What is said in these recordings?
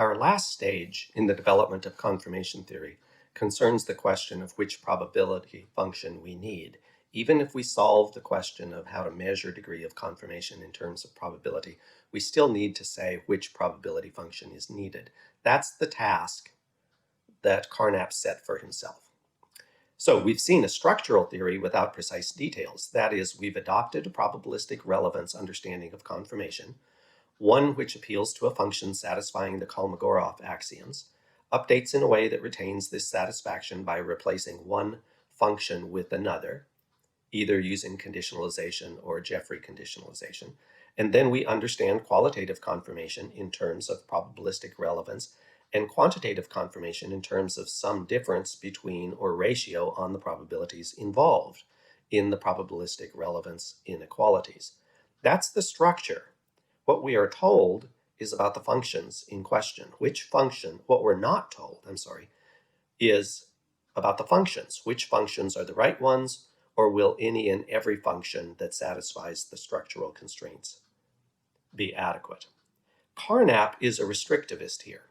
Our last stage in the development of confirmation theory concerns the question of which probability function we need. Even if we solve the question of how to measure degree of confirmation in terms of probability, we still need to say which probability function is needed. That's the task that Carnap set for himself. So we've seen a structural theory without precise details. That is, we've adopted a probabilistic relevance understanding of confirmation, one which appeals to a function satisfying the Kolmogorov axioms, updates in a way that retains this satisfaction by replacing one function with another, either using conditionalization or Jeffrey conditionalization. And then we understand qualitative confirmation in terms of probabilistic relevance and quantitative confirmation in terms of some difference between or ratio on the probabilities involved in the probabilistic relevance inequalities. That's the structure. What we are told is about the functions in question. What we're not told, is about the functions. Which functions are the right ones, or will any and every function that satisfies the structural constraints be adequate? Carnap is a restrictivist here.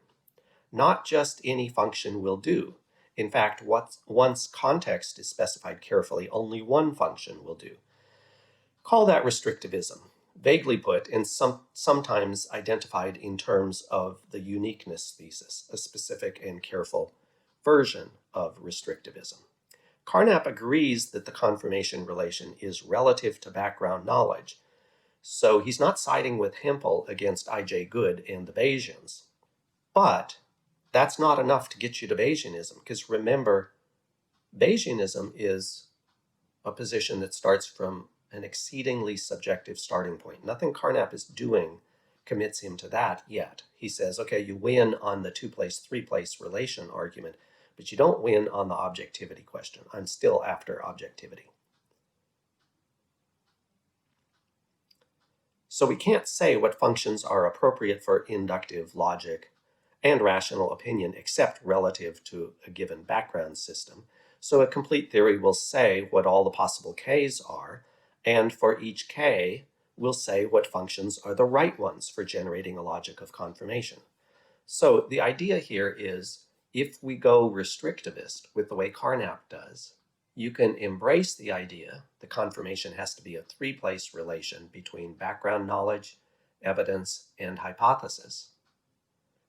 Not just any function will do. In fact, once context is specified carefully, only one function will do. Call that restrictivism. Vaguely put, and sometimes identified in terms of the uniqueness thesis, a specific and careful version of restrictivism. Carnap agrees that the confirmation relation is relative to background knowledge, so he's not siding with Hempel against I.J. Good and the Bayesians. But that's not enough to get you to Bayesianism, because remember, Bayesianism is a position that starts from an exceedingly subjective starting point. Nothing Carnap is doing commits him to that yet. He says, okay, you win on the two-place, three-place relation argument, but you don't win on the objectivity question. I'm still after objectivity. So we can't say what functions are appropriate for inductive logic and rational opinion except relative to a given background system. So a complete theory will say what all the possible k's are, and for each k, we'll say what functions are the right ones for generating a logic of confirmation. So the idea here is, if we go restrictivist with the way Carnap does, you can embrace the idea the confirmation has to be a three-place relation between background knowledge, evidence, and hypothesis.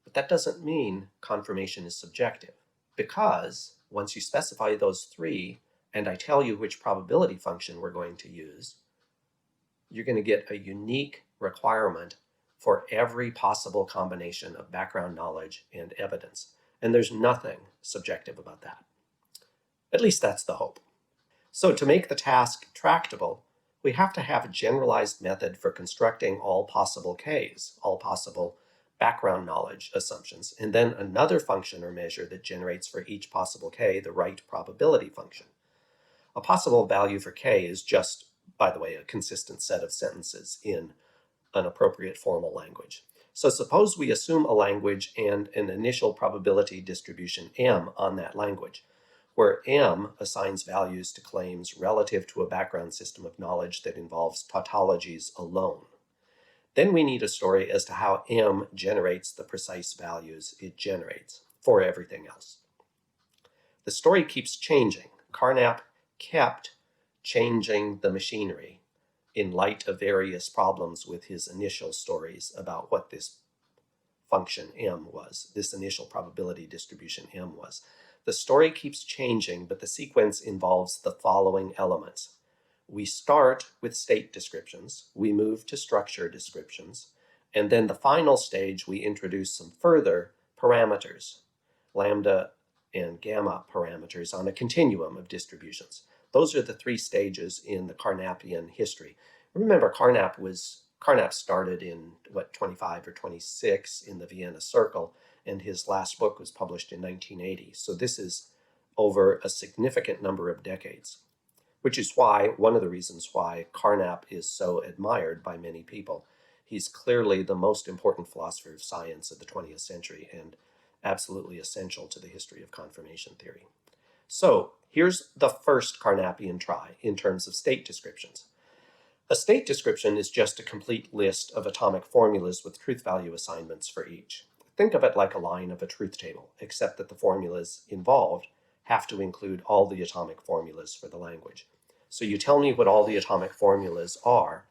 But that doesn't mean confirmation is subjective, because once you specify those three, and I tell you which probability function we're going to use, you're going to get a unique requirement for every possible combination of background knowledge and evidence. And there's nothing subjective about that. At least that's the hope. So to make the task tractable, we have to have a generalized method for constructing all possible k's, all possible background knowledge assumptions, and then another function or measure that generates for each possible k the right probability function. A possible value for k is just, by the way, a consistent set of sentences in an appropriate formal language. So suppose we assume a language and an initial probability distribution m on that language, where m assigns values to claims relative to a background system of knowledge that involves tautologies alone. Then we need a story as to how m generates the precise values it generates for everything else. The story keeps changing. Carnap kept changing the machinery in light of various problems with his initial stories about what this function m was, this initial probability distribution m was. The story keeps changing, but the sequence involves the following elements. We start with state descriptions, we move to structure descriptions, and then the final stage we introduce some further parameters, lambda and gamma parameters on a continuum of distributions. Those are the three stages in the Carnapian history. Remember, Carnap started in, 25 or 26 in the Vienna Circle, and his last book was published in 1980. So this is over a significant number of decades, which is why, one of the reasons why Carnap is so admired by many people. He's clearly the most important philosopher of science of the 20th century and absolutely essential to the history of confirmation theory. So here's the first Carnapian try in terms of state descriptions. A state description is just a complete list of atomic formulas with truth value assignments for each. Think of it like a line of a truth table, except that the formulas involved have to include all the atomic formulas for the language. So you tell me what all the atomic formulas are,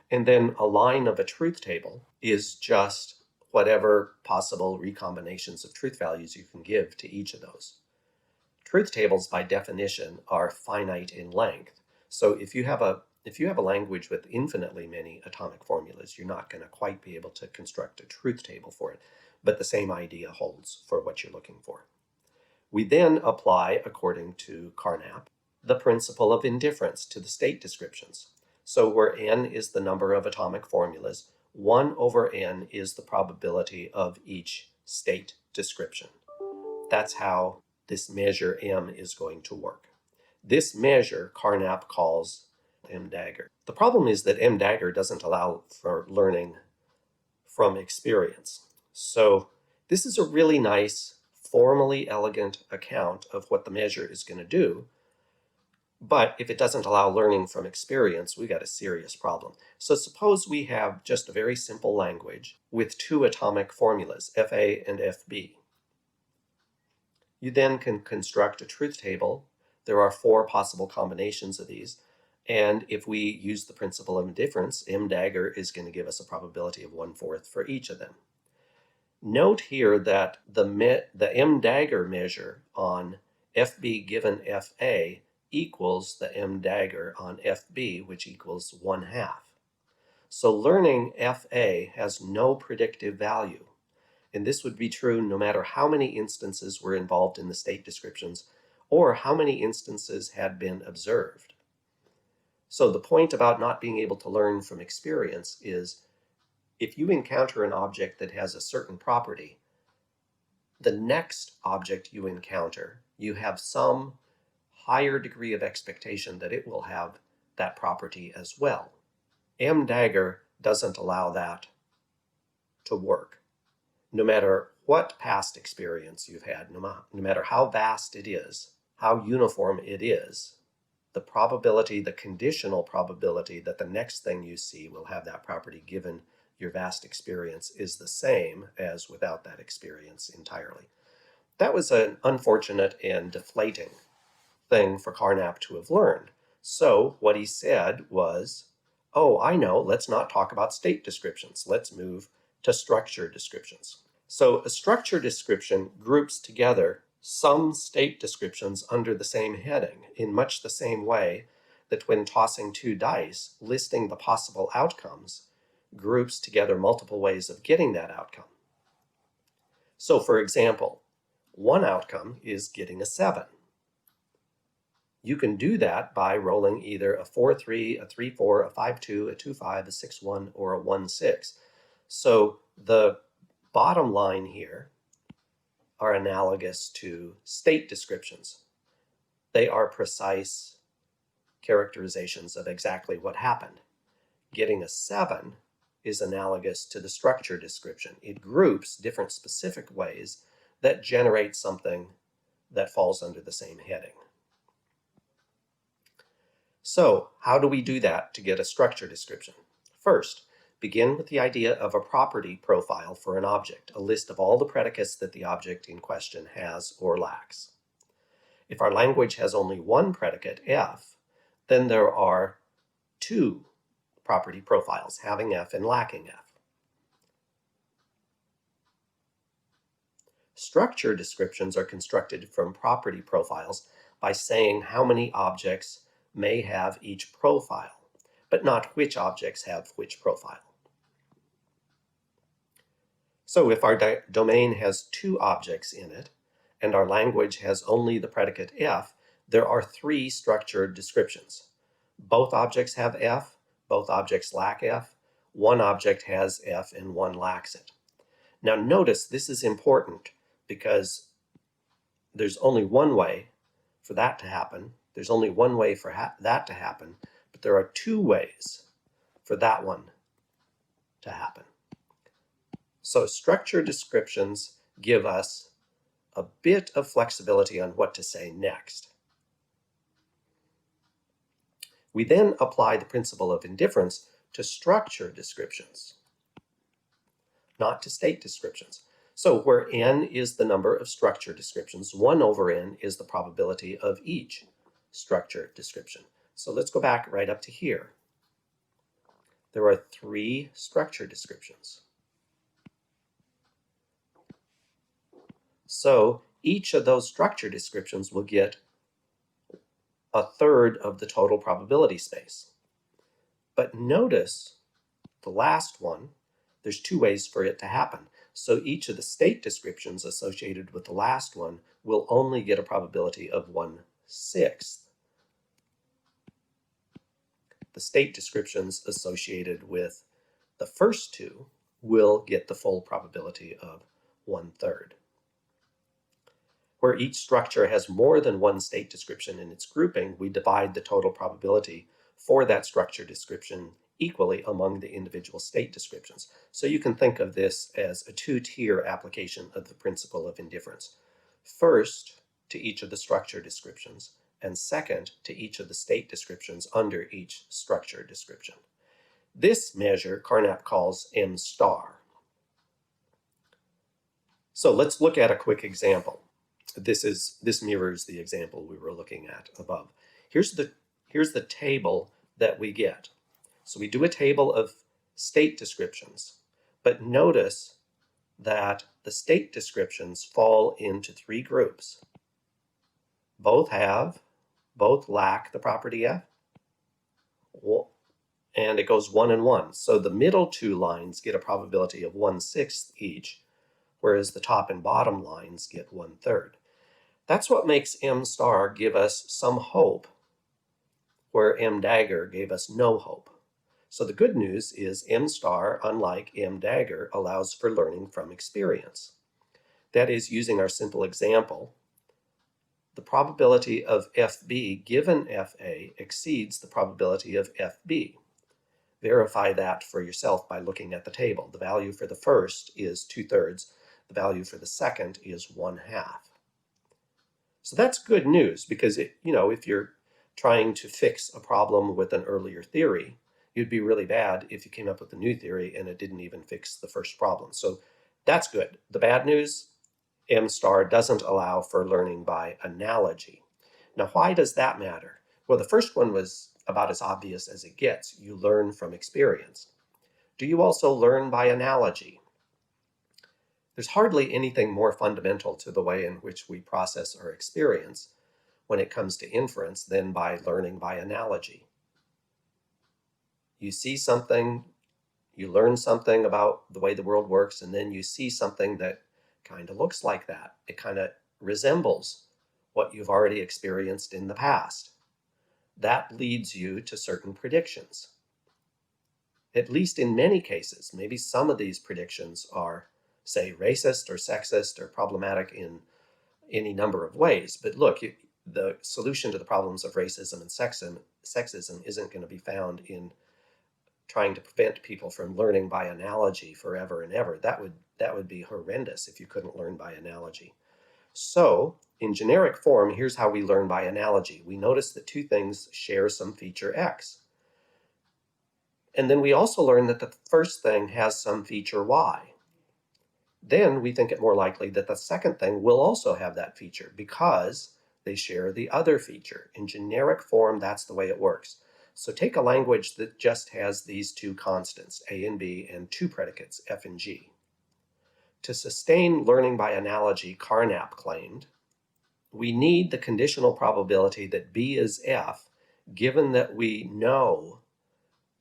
and then a line of a truth table is just whatever possible recombinations of truth values you can give to each of those. Truth tables, by definition, are finite in length. So if you have a language with infinitely many atomic formulas, you're not going to quite be able to construct a truth table for it. But the same idea holds for what you're looking for. We then apply, according to Carnap, the principle of indifference to the state descriptions. So where n is the number of atomic formulas, 1 over n is the probability of each state description. That's how this measure m is going to work. This measure Carnap calls m-dagger. The problem is that m-dagger doesn't allow for learning from experience. So this is a really nice, formally elegant account of what the measure is going to do. But if it doesn't allow learning from experience, we got a serious problem. So suppose we have just a very simple language with two atomic formulas, Fa and Fb. You then can construct a truth table. There are 4 possible combinations of these. And if we use the principle of indifference, m-dagger is going to give us a probability of 1/4 for each of them. Note here that the m-dagger measure on Fb given Fa equals the m-dagger on Fb, which equals 1/2. So learning Fa has no predictive value. And this would be true no matter how many instances were involved in the state descriptions or how many instances had been observed. So the point about not being able to learn from experience is if you encounter an object that has a certain property, the next object you encounter, you have some higher degree of expectation that it will have that property as well. M-dagger doesn't allow that to work. No matter what past experience you've had, no matter how vast it is, how uniform it is, the probability, the conditional probability that the next thing you see will have that property given your vast experience is the same as without that experience entirely. That was an unfortunate and deflating thing for Carnap to have learned. So what he said was, oh, I know, let's not talk about state descriptions. Let's move to structure descriptions. So a structure description groups together some state descriptions under the same heading in much the same way that when tossing 2 dice, listing the possible outcomes groups together multiple ways of getting that outcome. So for example, one outcome is getting a 7. You can do that by rolling either a 4-3, a 3-4, a 5-2, a 2-5, a 6-1, or a 1-6. So the bottom line here are analogous to state descriptions. They are precise characterizations of exactly what happened. Getting a 7 is analogous to the structure description. It groups different specific ways that generate something that falls under the same heading. So, how do we do that to get a structure description? First, begin with the idea of a property profile for an object, a list of all the predicates that the object in question has or lacks. If our language has only one predicate, f, then there are 2 property profiles, having f and lacking f. Structure descriptions are constructed from property profiles by saying how many objects may have each profile, but not which objects have which profile. So if our domain has 2 objects in it, and our language has only the predicate f, there are 3 structured descriptions. Both objects have f, both objects lack f, one object has f and one lacks it. Now notice this is important because there's only one way for that to happen. There's only one way for that to happen, but there are 2 ways for that one to happen. So structure descriptions give us a bit of flexibility on what to say next. We then apply the principle of indifference to structure descriptions, not to state descriptions. So where n is the number of structure descriptions, 1 over n is the probability of each structure description. So let's go back right up to here. There are 3 structure descriptions. So each of those structure descriptions will get a third of the total probability space. But notice the last one, there's 2 ways for it to happen. So each of the state descriptions associated with the last one will only get a probability of 1/6. The state descriptions associated with the first 2 will get the full probability of 1/3. Where each structure has more than one state description in its grouping, we divide the total probability for that structure description equally among the individual state descriptions. So you can think of this as a 2-tier application of the principle of indifference. First, to each of the structure descriptions, and second, to each of the state descriptions under each structure description. This measure Carnap calls M star. So let's look at a quick example. This mirrors the example we were looking at above. Here's the table that we get. So we do a table of state descriptions, but notice that the state descriptions fall into 3 groups. Both lack the property F, and it goes 1 and 1. So the middle 2 lines get a probability of 1/6 each, whereas the top and bottom lines get 1/3. That's what makes M star give us some hope, where M dagger gave us no hope. So the good news is M star, unlike M dagger, allows for learning from experience. That is, using our simple example, the probability of FB given FA exceeds the probability of FB. Verify that for yourself by looking at the table. The value for the first is 2/3. The value for the second is 1/2. So that's good news, because if you're trying to fix a problem with an earlier theory, it'd be really bad if you came up with a new theory and it didn't even fix the first problem. So that's good. The bad news, M star doesn't allow for learning by analogy. Now, why does that matter? Well, the first one was about as obvious as it gets. You learn from experience. Do you also learn by analogy? There's hardly anything more fundamental to the way in which we process our experience when it comes to inference than by learning by analogy. You see something, you learn something about the way the world works, and then you see something that kind of looks like that. It kind of resembles what you've already experienced in the past. That leads you to certain predictions. At least in many cases, maybe some of these predictions are, say, racist or sexist or problematic in any number of ways. But look, the solution to the problems of racism and sexism isn't going to be found in trying to prevent people from learning by analogy forever and ever. That would be horrendous if you couldn't learn by analogy. So, in generic form, here's how we learn by analogy. We notice that 2 things share some feature X. And then we also learn that the first thing has some feature Y. Then we think it more likely that the second thing will also have that feature because they share the other feature. In generic form, that's the way it works. So take a language that just has these 2 constants, A and B, and 2 predicates, F and G. To sustain learning by analogy, Carnap claimed, we need the conditional probability that B is F, given that we know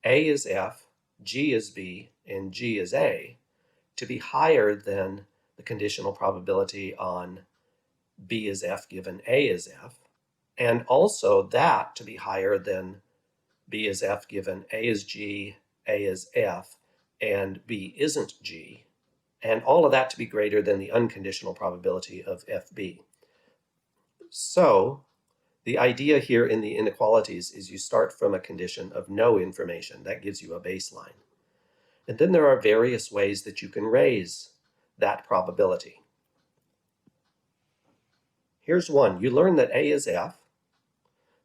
A is F, G is B, and G is A, to be higher than the conditional probability on B is F given A is F, and also that to be higher than B is F given A is G, A is F, and B isn't G, and all of that to be greater than the unconditional probability of FB. So the idea here in the inequalities is you start from a condition of no information. That gives you a baseline. And then there are various ways that you can raise that probability. Here's one. You learn that A is F.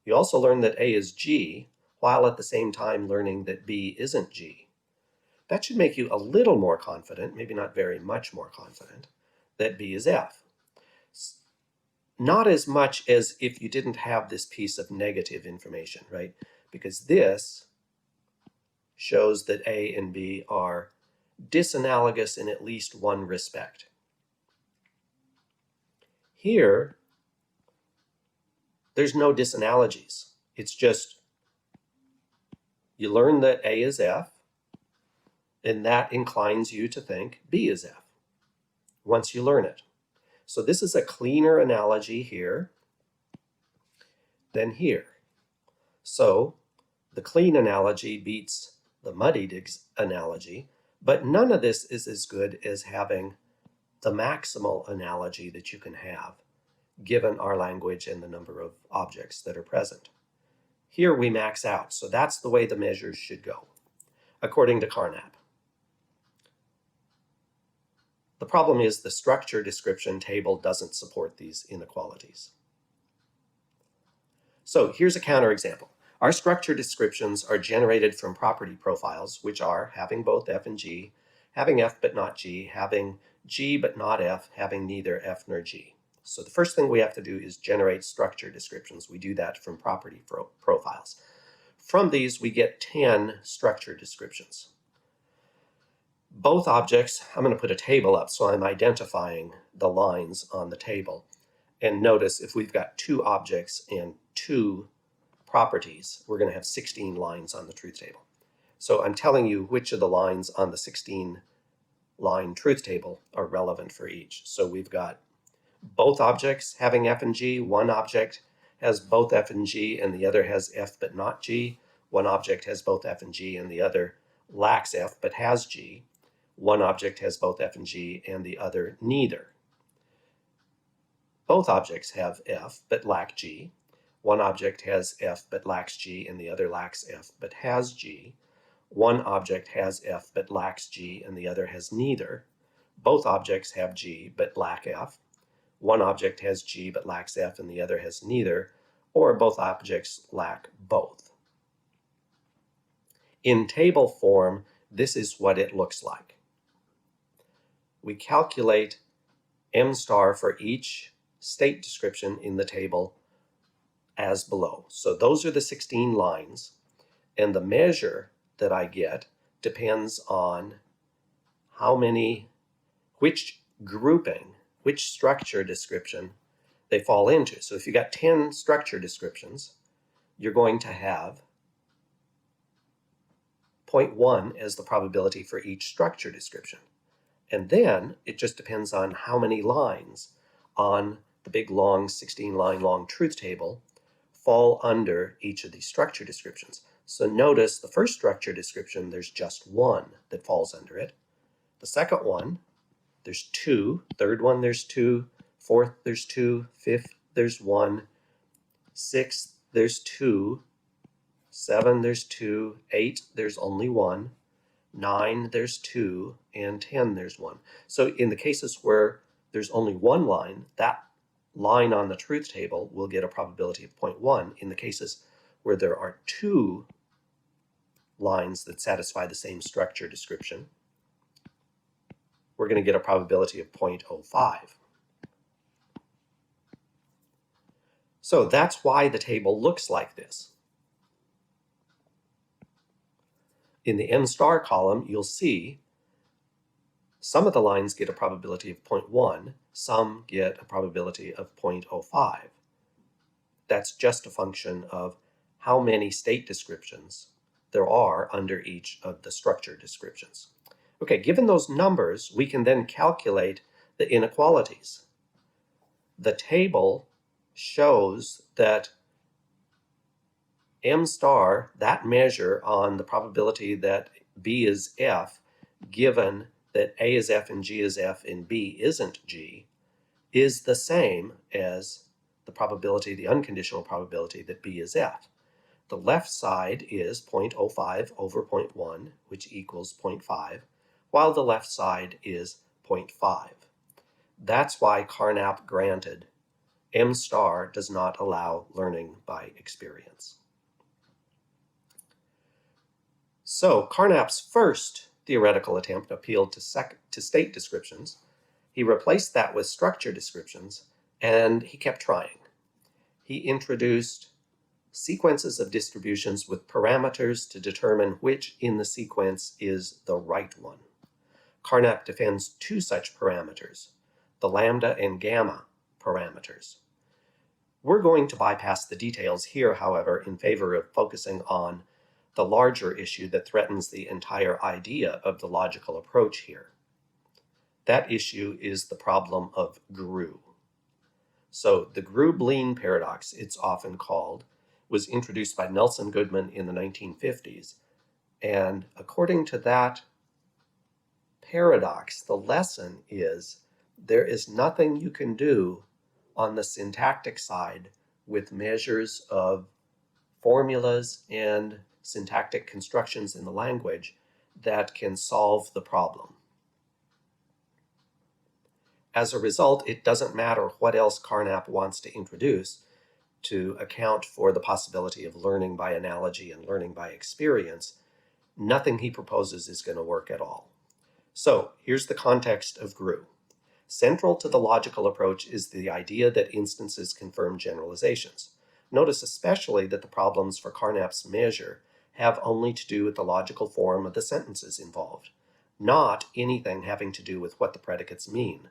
You also learn that A is G, while at the same time learning that B isn't G. That should make you a little more confident, maybe not very much more confident, that B is F. Not as much as if you didn't have this piece of negative information, right? Because this shows that A and B are disanalogous in at least one respect. Here, there's no disanalogies. It's just you learn that A is F, and that inclines you to think B is F once you learn it. So this is a cleaner analogy here than here. So the clean analogy beats the muddied analogy, but none of this is as good as having the maximal analogy that you can have given our language and the number of objects that are present. Here we max out, so that's the way the measures should go, according to Carnap. The problem is the structure description table doesn't support these inequalities. So here's a counterexample. Our structure descriptions are generated from property profiles, which are having both F and G, having F but not G, having G but not F, having neither F nor G. So the first thing we have to do is generate structure descriptions. We do that from property profiles. From these, we get 10 structure descriptions. Both objects, I'm going to put a table up, so I'm identifying the lines on the table. And notice if we've got 2 objects and 2 properties, we're going to have 16 lines on the truth table. So I'm telling you which of the lines on the 16-line truth table are relevant for each. So we've got both objects having F and G. One object has both F and G, and the other has F but not G. One object has both F and G, and the other lacks F but has G. One object has both F and G, and the other neither. Both objects have F but lack G. One object has F but lacks G, and the other lacks F but has G. One object has F but lacks G, and the other has neither. Both objects have G but lack F. One object has G but lacks F, and the other has neither, or both objects lack both. In table form, this is what it looks like. We calculate M star for each state description in the table as below. So those are the 16 lines, and the measure that I get depends on which grouping, which structure description they fall into. So if you got 10 structure descriptions, you're going to have 0.1 as the probability for each structure description. And then it just depends on how many lines on the big long 16-line long truth table fall under each of these structure descriptions. So notice the first structure description, there's just one that falls under it. The second one, there's 2. Third one, there's 2. Fourth, there's 2. Fifth, there's 1. Sixth, there's 2. 7, there's 2. 8, there's only 1. 9, there's 2. And 10, there's 1. So in the cases where there's only one line, that line on the truth table will get a probability of 0.1. In the cases where there are 2 lines that satisfy the same structure description, we're going to get a probability of 0.05. So that's why the table looks like this. In the M star column, you'll see some of the lines get a probability of 0.1, some get a probability of 0.05. That's just a function of how many state descriptions there are under each of the structure descriptions. Okay, given those numbers, we can then calculate the inequalities. The table shows that M star, that measure on the probability that B is F, given that A is F and G is F and B isn't G, is the same as the probability, the unconditional probability that B is F. The left side is 0.05 over 0.1, which equals 0.5, while the left side is 0.5. That's why Carnap granted M star does not allow learning by experience. So Carnap's first theoretical attempt appealed to state descriptions. He replaced that with structure descriptions, and he kept trying. He introduced sequences of distributions with parameters to determine which in the sequence is the right one. Carnap defends two such parameters, the lambda and gamma parameters. We're going to bypass the details here, however, in favor of focusing on the larger issue that threatens the entire idea of the logical approach here. That issue is the problem of GRU. So the GRU-Blien paradox, it's often called, was introduced by Nelson Goodman in the 1950s. And according to that paradox, the lesson is there is nothing you can do on the syntactic side with measures of formulas and syntactic constructions in the language that can solve the problem. As a result, it doesn't matter what else Carnap wants to introduce to account for the possibility of learning by analogy and learning by experience. Nothing he proposes is going to work at all. So here's the context of GRU. Central to the logical approach is the idea that instances confirm generalizations. Notice especially that the problems for Carnap's measure have only to do with the logical form of the sentences involved, not anything having to do with what the predicates mean.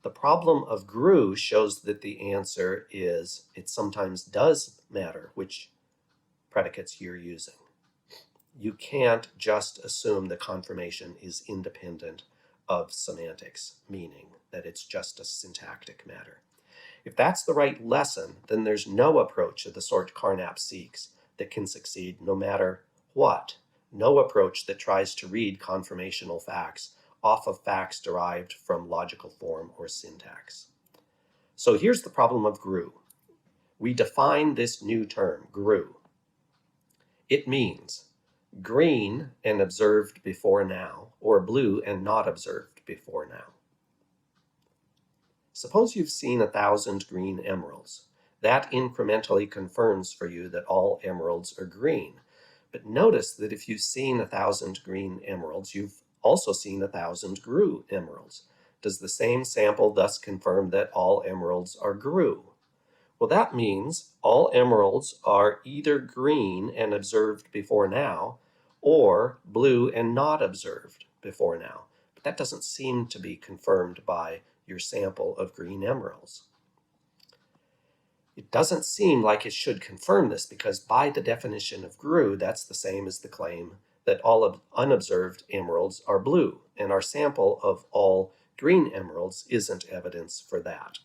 The problem of GRU shows that the answer is it sometimes does matter which predicates you're using. You can't just assume the confirmation is independent of semantics, meaning that it's just a syntactic matter. If that's the right lesson, then there's no approach of the sort Carnap seeks that can succeed no matter what. No approach that tries to read confirmational facts off of facts derived from logical form or syntax. So here's the problem of GRU. We define this new term, GRU. It means green and observed before now, or blue and not observed before now. Suppose you've seen 1,000 green emeralds. That incrementally confirms for you that all emeralds are green. But notice that if you've seen 1,000 green emeralds, you've also seen 1,000 GRU emeralds. Does the same sample thus confirm that all emeralds are GRU? Well, that means all emeralds are either green and observed before now, or blue and not observed before now. But that doesn't seem to be confirmed by your sample of green emeralds. It doesn't seem like it should confirm this because by the definition of GRU, that's the same as the claim that all unobserved emeralds are blue, and our sample of all green emeralds isn't evidence for that.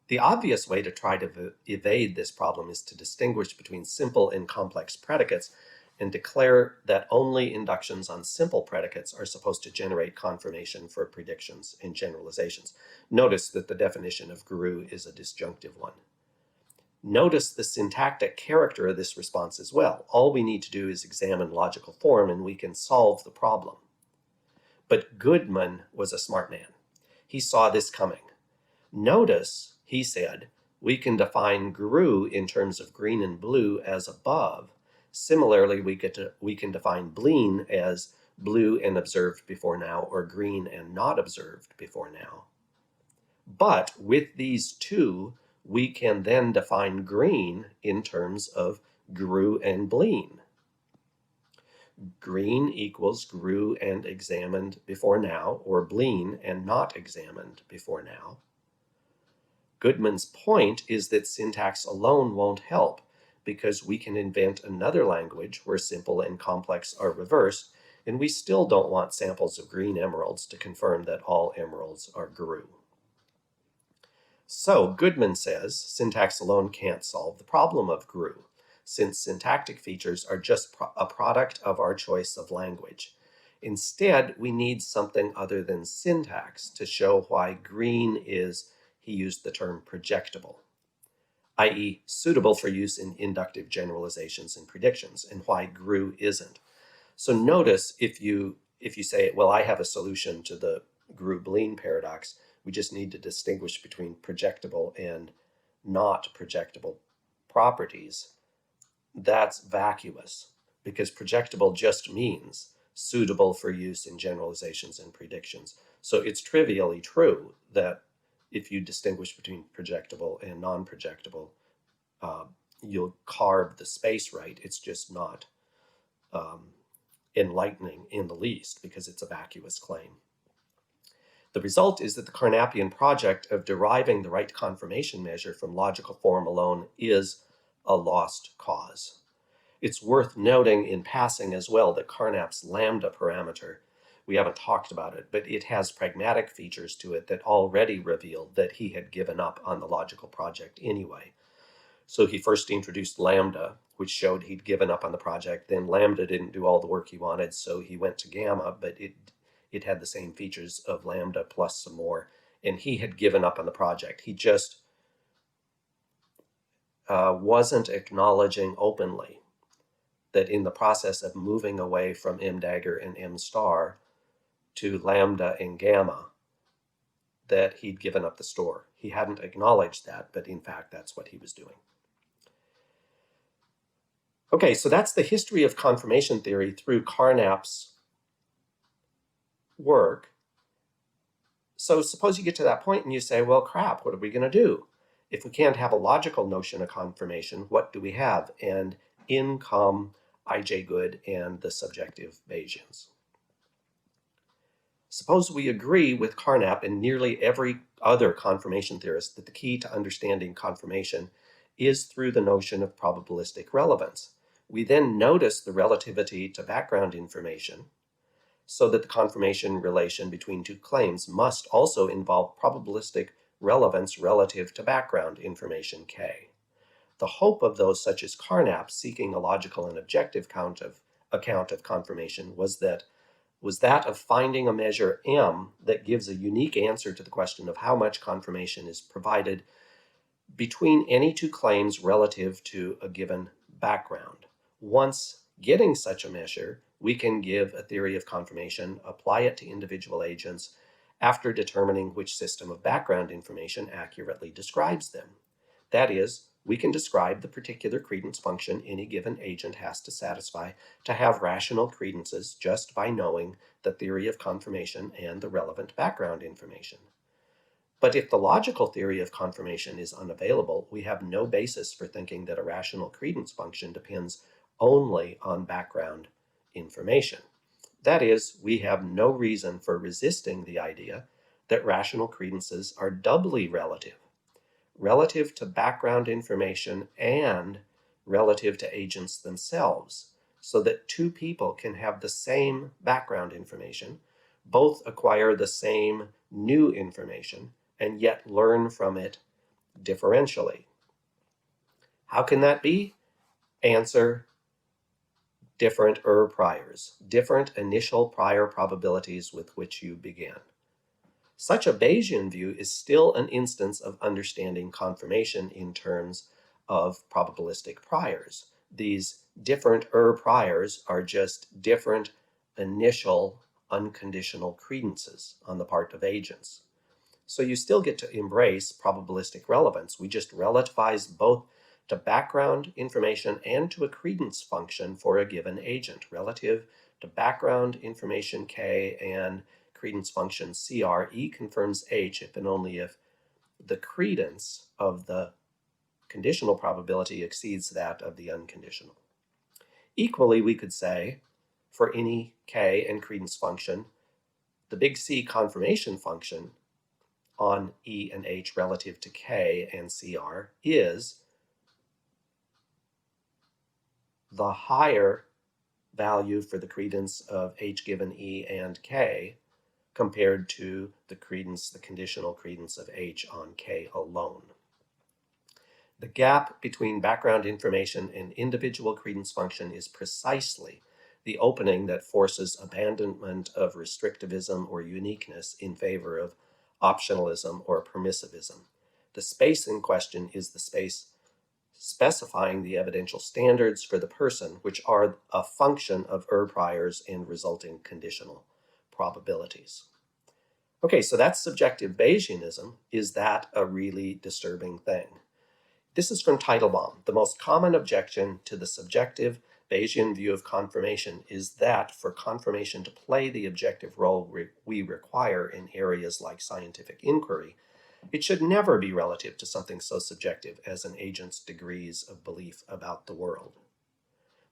The obvious way to try to evade this problem is to distinguish between simple and complex predicates and declare that only inductions on simple predicates are supposed to generate confirmation for predictions and generalizations. Notice that the definition of GRU is a disjunctive one. Notice the syntactic character of this response as well. All we need to do is examine logical form and we can solve the problem. But Goodman was a smart man. He saw this coming. Notice, he said, we can define GRU in terms of green and blue as above. Similarly, we can define Blien as blue and observed before now or green and not observed before now. But with these two, we can then define green in terms of GRU and Blien. Green equals GRU and examined before now, or Blien and not examined before now. Goodman's point is that syntax alone won't help because we can invent another language where simple and complex are reversed, and we still don't want samples of green emeralds to confirm that all emeralds are GRU. So Goodman says syntax alone can't solve the problem of GRU, since syntactic features are just a product of our choice of language. Instead, we need something other than syntax to show why green is, he used the term projectable, i.e. suitable for use in inductive generalizations and predictions, and why GRU isn't. So notice if you say, well, I have a solution to the GRU-Blien paradox, we just need to distinguish between projectable and not projectable properties. That's vacuous, because projectable just means suitable for use in generalizations and predictions. So it's trivially true that if you distinguish between projectable and non-projectable, you'll carve the space right. It's just not enlightening in the least because it's a vacuous claim. The result is that the Carnapian project of deriving the right confirmation measure from logical form alone is a lost cause. It's worth noting in passing as well that Carnap's lambda parameter, we haven't talked about it, but it has pragmatic features to it that already revealed that he had given up on the logical project anyway. So he first introduced lambda, which showed he'd given up on the project. Then lambda didn't do all the work he wanted, so he went to gamma, but it had the same features of lambda plus some more, and he had given up on the project. He just wasn't acknowledging openly that in the process of moving away from m dagger and m star to lambda and gamma, that he'd given up the store. He hadn't acknowledged that, but in fact, that's what he was doing. Okay, so that's the history of confirmation theory through Carnap's work. So suppose you get to that point and you say, well, crap, what are we going to do? If we can't have a logical notion of confirmation, what do we have? And in come I.J. Good and the subjective Bayesians. Suppose we agree with Carnap and nearly every other confirmation theorist that the key to understanding confirmation is through the notion of probabilistic relevance. We then notice the relativity to background information, so that the confirmation relation between two claims must also involve probabilistic relevance relative to background information K. The hope of those such as Carnap seeking a logical and objective account of confirmation was that of finding a measure M that gives a unique answer to the question of how much confirmation is provided between any two claims relative to a given background. Once getting such a measure, we can give a theory of confirmation, apply it to individual agents, after determining which system of background information accurately describes them. That is, we can describe the particular credence function any given agent has to satisfy to have rational credences just by knowing the theory of confirmation and the relevant background information. But if the logical theory of confirmation is unavailable, we have no basis for thinking that a rational credence function depends only on background information. That is, we have no reason for resisting the idea that rational credences are doubly relative to background information and relative to agents themselves, so that two people can have the same background information, both acquire the same new information, and yet learn from it differentially. How can that be? Answer: different priors, different initial prior probabilities with which you began. Such a Bayesian view is still an instance of understanding confirmation in terms of probabilistic priors. These different priors are just different initial unconditional credences on the part of agents. So you still get to embrace probabilistic relevance. We just relativize both to background information and to a credence function for a given agent relative to background information K and credence function CR. E confirms H if and only if the credence of the conditional probability exceeds that of the unconditional. Equally, we could say for any K and credence function, the big C confirmation function on E and H relative to K and CR is the higher value for the credence of H given E and K compared to the conditional credence of H on K alone. The gap between background information and individual credence function is precisely the opening that forces abandonment of restrictivism or uniqueness in favor of optionalism or permissivism. The space in question is the space specifying the evidential standards for the person, which are a function of priors and resulting conditional probabilities. Okay, so that's subjective Bayesianism. Is that a really disturbing thing? This is from Teitelbaum. The most common objection to the subjective Bayesian view of confirmation is that for confirmation to play the objective role we require in areas like scientific inquiry, it should never be relative to something so subjective as an agent's degrees of belief about the world.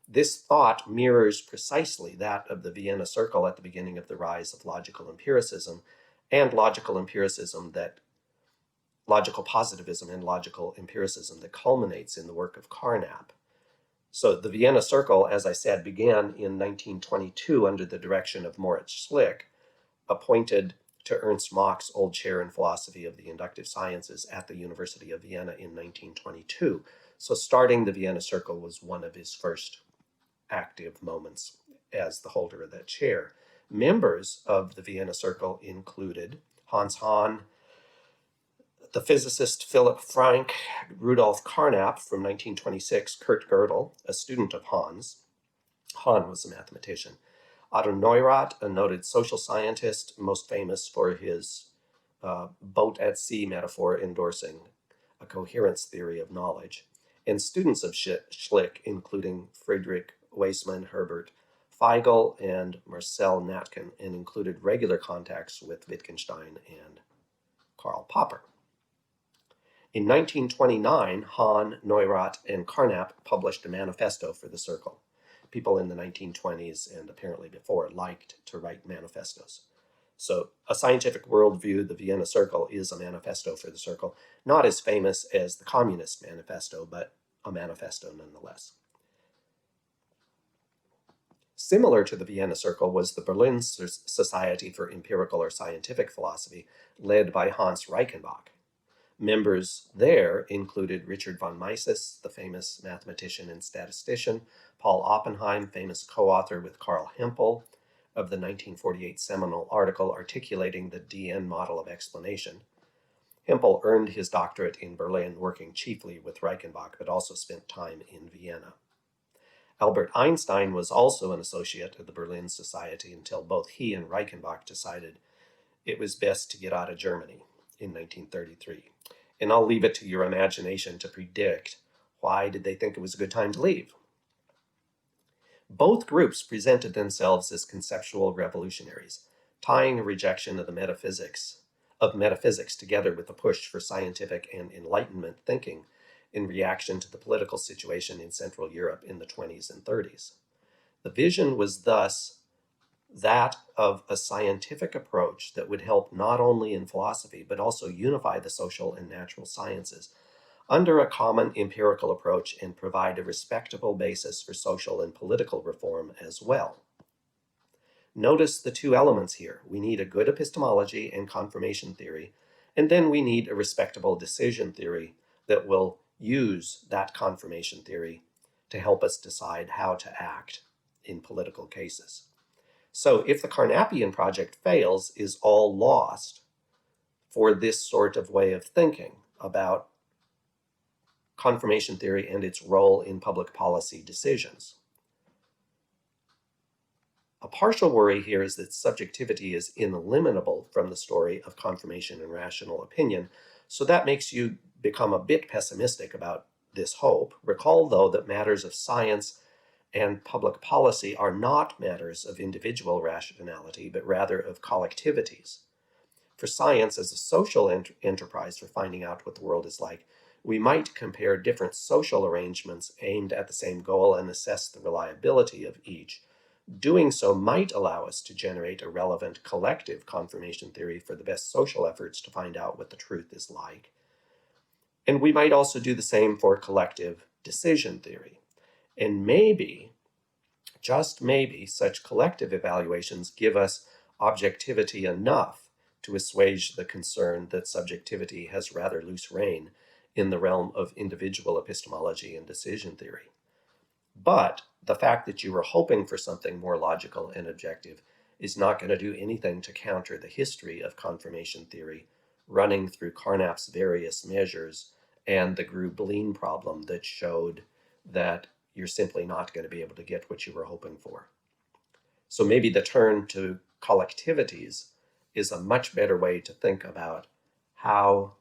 This thought mirrors precisely that of the Vienna Circle at the beginning of the rise of logical empiricism, and logical positivism and logical empiricism that culminates in the work of Carnap. So the Vienna Circle, as I said, began in 1922 under the direction of Moritz Schlick, appointed to Ernst Mach's old chair in philosophy of the inductive sciences at the University of Vienna in 1922. So starting the Vienna Circle was one of his first active moments as the holder of that chair. Members of the Vienna Circle included Hans Hahn, the physicist Philipp Frank, Rudolf Carnap from 1926, Kurt Gödel, a student of Hans. Hahn was a mathematician. Otto Neurath, a noted social scientist, most famous for his boat at sea metaphor endorsing a coherence theory of knowledge. And students of Schlick, including Friedrich Waismann, Herbert Feigl, and Marcel Natkin, and included regular contacts with Wittgenstein and Karl Popper. In 1929, Hahn, Neurath, and Carnap published a manifesto for the Circle. People in the 1920s and apparently before liked to write manifestos. So a scientific worldview, the Vienna Circle, is a manifesto for the Circle, not as famous as the Communist Manifesto, but a manifesto nonetheless. Similar to the Vienna Circle was the Berlin Society for Empirical or Scientific Philosophy, led by Hans Reichenbach. Members there included Richard von Mises, the famous mathematician and statistician, Paul Oppenheim, famous co-author with Carl Hempel of the 1948 seminal article articulating the DN model of explanation. Hempel earned his doctorate in Berlin, working chiefly with Reichenbach, but also spent time in Vienna. Albert Einstein was also an associate of the Berlin Society until both he and Reichenbach decided it was best to get out of Germany in 1933. And I'll leave it to your imagination to predict why did they think it was a good time to leave. Both groups presented themselves as conceptual revolutionaries, tying a rejection of metaphysics together with a push for scientific and Enlightenment thinking in reaction to the political situation in Central Europe in the 20s and 30s. The vision was thus that of a scientific approach that would help not only in philosophy, but also unify the social and natural sciences under a common empirical approach and provide a respectable basis for social and political reform as well. Notice the two elements here. We need a good epistemology and confirmation theory, and then we need a respectable decision theory that will use that confirmation theory to help us decide how to act in political cases. So if the Carnapian project fails, is all lost for this sort of way of thinking about confirmation theory and its role in public policy decisions. A partial worry here is that subjectivity is ineliminable from the story of confirmation and rational opinion, so that makes you become a bit pessimistic about this hope. Recall, though, that matters of science and public policy are not matters of individual rationality, but rather of collectivities. For science as a social enterprise for finding out what the world is like, we might compare different social arrangements aimed at the same goal and assess the reliability of each. Doing so might allow us to generate a relevant collective confirmation theory for the best social efforts to find out what the truth is like. And we might also do the same for collective decision theory. And maybe, just maybe, such collective evaluations give us objectivity enough to assuage the concern that subjectivity has rather loose rein in the realm of individual epistemology and decision theory. But the fact that you were hoping for something more logical and objective is not going to do anything to counter the history of confirmation theory running through Carnap's various measures and the Grube-Lean problem that showed that you're simply not going to be able to get what you were hoping for. So maybe the turn to collectivities is a much better way to think about how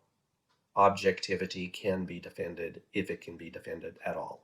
objectivity can be defended, if it can be defended at all.